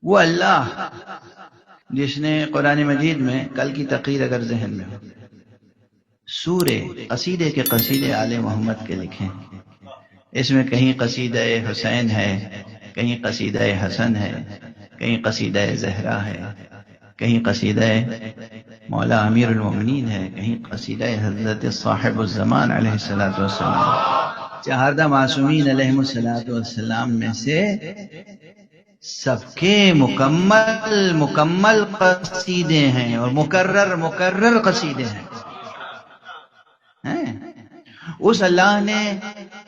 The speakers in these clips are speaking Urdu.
وہ اللہ جس نے قرآن مجید میں کل کی تقریر اگر ذہن میں ہو سورے قصیدے کے قصیدے آل محمد کے لکھے، اس میں کہیں قصیدہ حسین ہے، کہیں قصیدہ حسن ہے، کہیں قصیدہ زہرا ہے، کہیں قصیدہ مولا امیر المومنین ہے، کہیں قصیدہ حضرت صاحب الزمان علیہ السلام، چہاردہ معصومین علیہ السلام میں سے سب کے مکمل قصیدے ہیں اور مکرر قصیدے ہیں۔ اس اللہ نے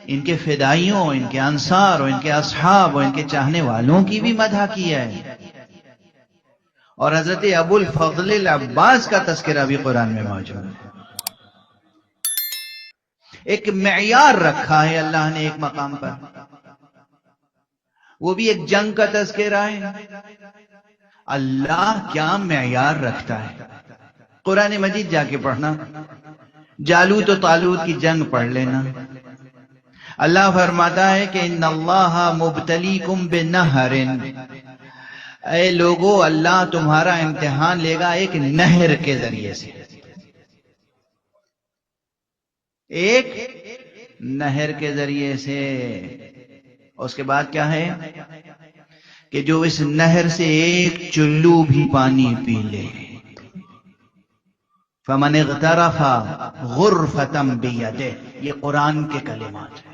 ان کے فدائیوں، ان کے انصار اور ان کے اصحاب اور ان کے چاہنے والوں کی بھی مدح کی ہے، اور حضرت ابو الفضل العباس کا تذکرہ بھی قرآن میں موجود ہے۔ ایک معیار رکھا ہے اللہ نے ایک مقام پر، وہ بھی ایک جنگ کا تذکرہ ہے۔ اللہ کیا معیار رکھتا ہے، قرآن مجید جا کے پڑھنا، جالوت و طالوت کی جنگ پڑھ لینا۔ اللہ فرماتا ہے کہ ان اللہ مبتلیکم بنہر، اے لوگو اللہ تمہارا امتحان لے گا ایک نہر کے ذریعے سے، ایک نہر کے ذریعے سے۔ اس کے بعد کیا ہے کہ جو اس نہر سے ایک چلو بھی پانی پی لے، فمن اغترف غرفة بیدہ، یہ قرآن کے کلمات ہیں۔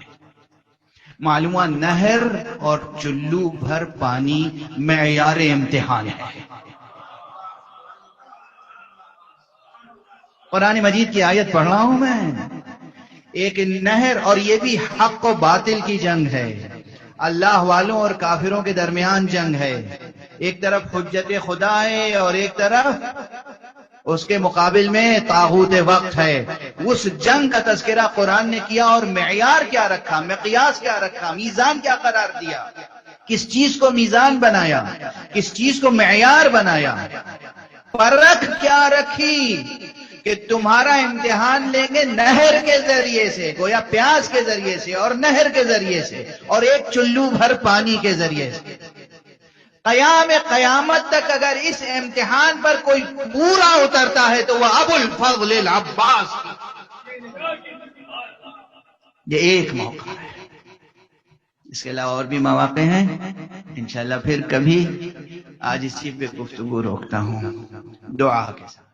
معلوم ہوا نہر اور چلو بھر پانی معیار امتحان ہے۔ قرآن مجید کی آیت پڑھ رہا ہوں میں، ایک نہر، اور یہ بھی حق و باطل کی جنگ ہے، اللہ والوں اور کافروں کے درمیان جنگ ہے۔ ایک طرف حجت خدا ہے اور ایک طرف اس کے مقابل میں طاغوت وقت ہے۔ اس جنگ کا تذکرہ قرآن نے کیا، اور معیار کیا رکھا، مقیاس کیا رکھا، میزان کیا قرار دیا، کس چیز کو میزان بنایا، کس چیز کو معیار بنایا، پرکھ کیا رکھی کہ تمہارا امتحان لیں گے نہر کے ذریعے سے، گویا پیاس کے ذریعے سے اور نہر کے ذریعے سے اور ایک چلو بھر پانی کے ذریعے سے۔ قیامت تک اگر اس امتحان پر کوئی پورا اترتا ہے تو وہ ابو الفضل العباس، یہ ایک موقع ہے۔ اس کے علاوہ اور بھی مواقع ہیں، انشاءاللہ پھر کبھی۔ آج اسی پہ گفتگو روکتا ہوں دعا کے ساتھ۔